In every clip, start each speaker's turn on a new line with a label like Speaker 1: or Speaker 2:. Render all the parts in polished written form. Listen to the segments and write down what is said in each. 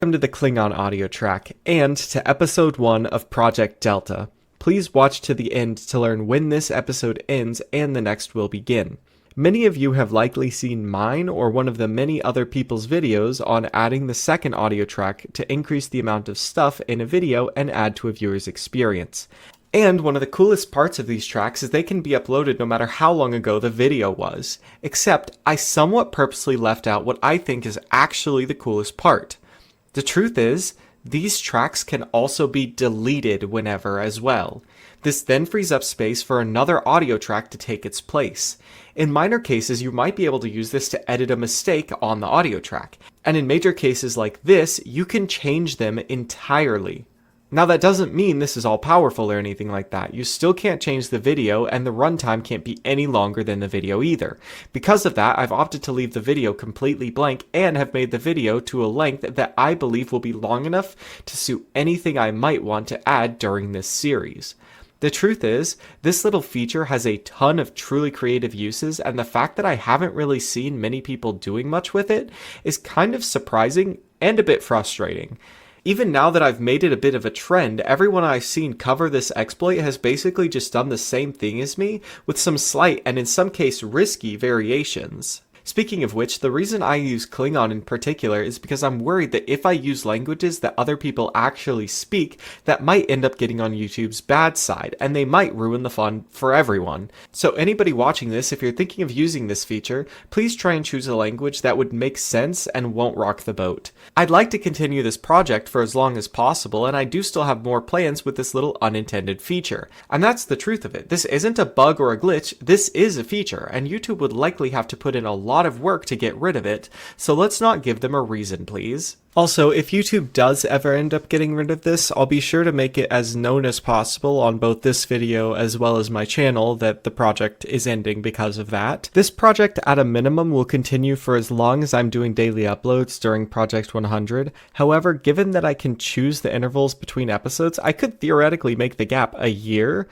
Speaker 1: Welcome to the Klingon audio track, and to episode 1 of Project Delta. Please watch to the end to learn when this episode ends and the next will begin. Many of you have likely seen mine or one of the many other people's videos on adding the second audio track to increase the amount of stuff in a video and add to a viewer's experience. And one of the coolest parts of these tracks is they can be uploaded no matter how long ago the video was. Except, I somewhat purposely left out what I think is actually the coolest part. The truth is, these tracks can also be deleted whenever as well. This then frees up space for another audio track to take its place. In minor cases, you might be able to use this to edit a mistake on the audio track. And in major cases like this, you can change them entirely. Now that doesn't mean this is all powerful or anything like that. You still can't change the video, and the runtime can't be any longer than the video either. Because of that, I've opted to leave the video completely blank and have made the video to a length that I believe will be long enough to suit anything I might want to add during this series. The truth is, this little feature has a ton of truly creative uses, and the fact that I haven't really seen many people doing much with it is kind of surprising and a bit frustrating. Even now that I've made it a bit of a trend, everyone I've seen cover this exploit has basically just done the same thing as me, with some slight and in some case risky variations. Speaking of which, the reason I use Klingon in particular is because I'm worried that if I use languages that other people actually speak, that might end up getting on YouTube's bad side, and they might ruin the fun for everyone. So anybody watching this, if you're thinking of using this feature, please try and choose a language that would make sense and won't rock the boat. I'd like to continue this project for as long as possible, and I do still have more plans with this little unintended feature. And that's the truth of it. This isn't a bug or a glitch, this is a feature, and YouTube would likely have to put in a lot of work to get rid of it, so let's not give them a reason, please. Also, if YouTube does ever end up getting rid of this, I'll be sure to make it as known as possible on both this video as well as my channel that the project is ending because of that. This project at a minimum will continue for as long as I'm doing daily uploads during Project 100. However, given that I can choose the intervals between episodes, I could theoretically make the gap a year.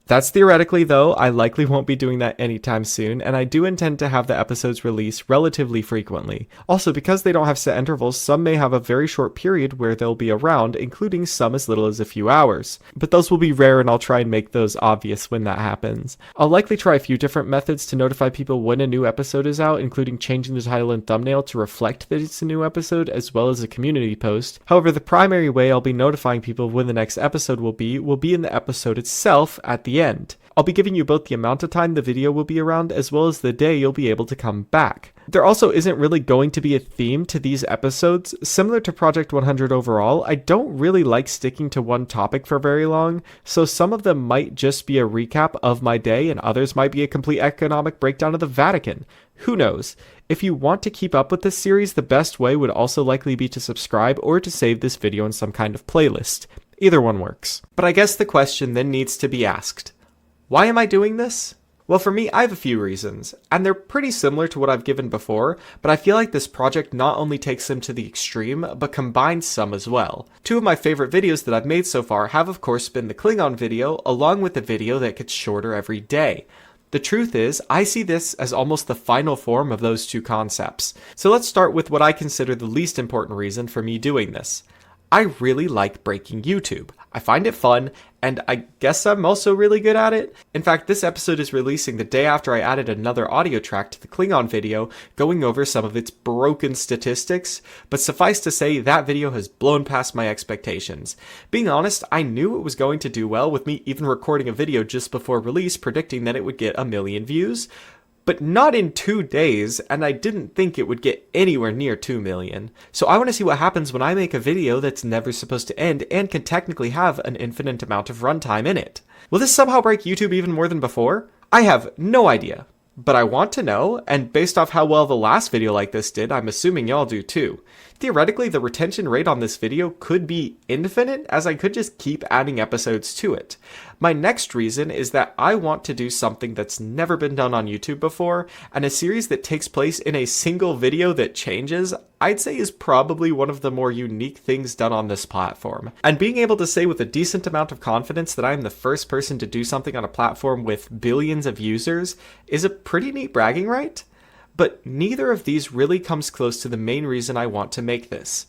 Speaker 1: That's theoretically though, I likely won't be doing that anytime soon, and I do intend to have the episodes released relatively frequently. Also, because they don't have set intervals, some may have a very short period where they'll be around, including some as little as a few hours. But those will be rare, and I'll try and make those obvious when that happens. I'll likely try a few different methods to notify people when a new episode is out, including changing the title and thumbnail to reflect that it's a new episode, as well as a community post. However, the primary way I'll be notifying people when the next episode will be in the episode itself at the end. I'll be giving you both the amount of time the video will be around as well as the day you'll be able to come back. There also isn't really going to be a theme to these episodes. Similar to Project 100 overall, I don't really like sticking to one topic for very long, so some of them might just be a recap of my day and others might be a complete economic breakdown of the Vatican. Who knows? If you want to keep up with this series, the best way would also likely be to subscribe or to save this video in some kind of playlist. Either one works. But I guess the question then needs to be asked. Why am I doing this? Well, for me, I have a few reasons, and they're pretty similar to what I've given before, but I feel like this project not only takes them to the extreme, but combines some as well. Two of my favorite videos that I've made so far have of course been the Klingon video, along with the video that gets shorter every day. The truth is, I see this as almost the final form of those two concepts. So let's start with what I consider the least important reason for me doing this. I really like breaking YouTube. I find it fun, and I guess I'm also really good at it. In fact, this episode is releasing the day after I added another audio track to the Klingon video, going over some of its broken statistics, but suffice to say, that video has blown past my expectations. Being honest, I knew it was going to do well, with me even recording a video just before release predicting that it would get 1 million views. But not in 2 days, and I didn't think it would get anywhere near 2 million. So I want to see what happens when I make a video that's never supposed to end and can technically have an infinite amount of runtime in it. Will this somehow break YouTube even more than before? I have no idea. But I want to know, and based off how well the last video like this did, I'm assuming y'all do too. Theoretically, the retention rate on this video could be infinite, as I could just keep adding episodes to it. My next reason is that I want to do something that's never been done on YouTube before, and a series that takes place in a single video that changes, I'd say is probably one of the more unique things done on this platform. And being able to say with a decent amount of confidence that I'm the first person to do something on a platform with billions of users is a pretty neat bragging right. But neither of these really comes close to the main reason I want to make this.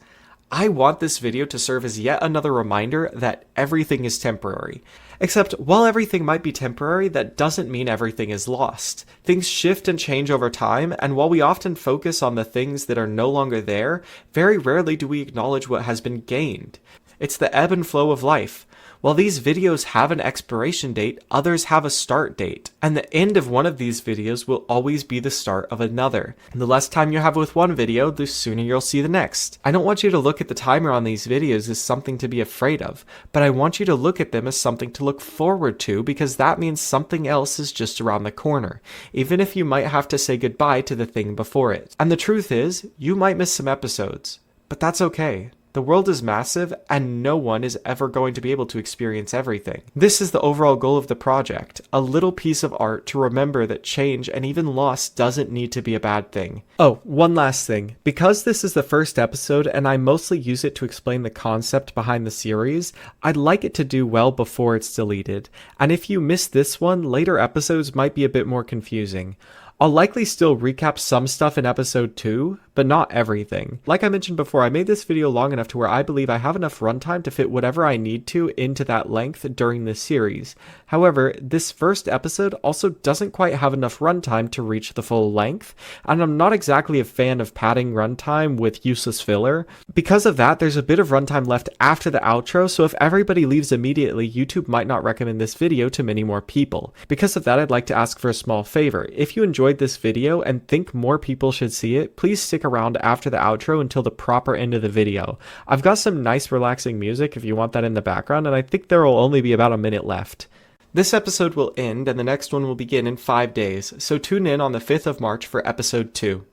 Speaker 1: I want this video to serve as yet another reminder that everything is temporary. Except, while everything might be temporary, that doesn't mean everything is lost. Things shift and change over time, and while we often focus on the things that are no longer there, very rarely do we acknowledge what has been gained. It's the ebb and flow of life. While these videos have an expiration date, others have a start date, and the end of one of these videos will always be the start of another. And the less time you have with one video, the sooner you'll see the next. I don't want you to look at the timer on these videos as something to be afraid of, but I want you to look at them as something to look forward to, because that means something else is just around the corner, even if you might have to say goodbye to the thing before it. And the truth is, you might miss some episodes, but that's okay. The world is massive, and no one is ever going to be able to experience everything. This is the overall goal of the project, a little piece of art to remember that change and even loss doesn't need to be a bad thing. Oh, one last thing. Because this is the first episode and I mostly use it to explain the concept behind the series, I'd like it to do well before it's deleted. And if you miss this one, later episodes might be a bit more confusing. I'll likely still recap some stuff in episode 2, but not everything. Like I mentioned before, I made this video long enough to where I believe I have enough runtime to fit whatever I need to into that length during this series. However, this first episode also doesn't quite have enough runtime to reach the full length, and I'm not exactly a fan of padding runtime with useless filler. Because of that, there's a bit of runtime left after the outro, so if everybody leaves immediately, YouTube might not recommend this video to many more people. Because of that, I'd like to ask for a small favor. If you enjoyed this video and think more people should see it, please stick around after the outro until the proper end of the video. I've got some nice relaxing music if you want that in the background, and I think there will only be about a minute left. This episode will end and the next one will begin in 5 days, so tune in on the 5th of March for episode 2.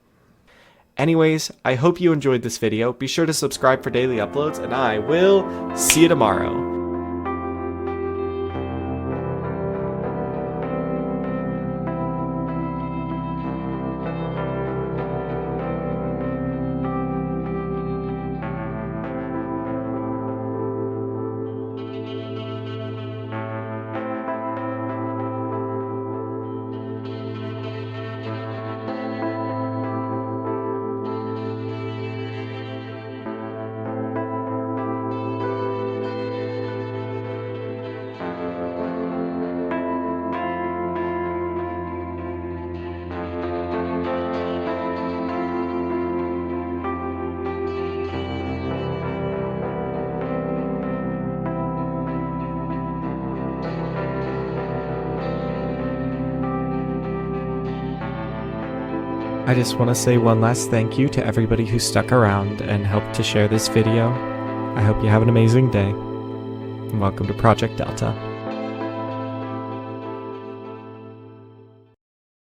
Speaker 1: Anyways, I hope you enjoyed this video. Be sure to subscribe for daily uploads, and I will see you tomorrow. I just want to say one last thank you to everybody who stuck around and helped to share this video. I hope you have an amazing day, and welcome to Project Delta.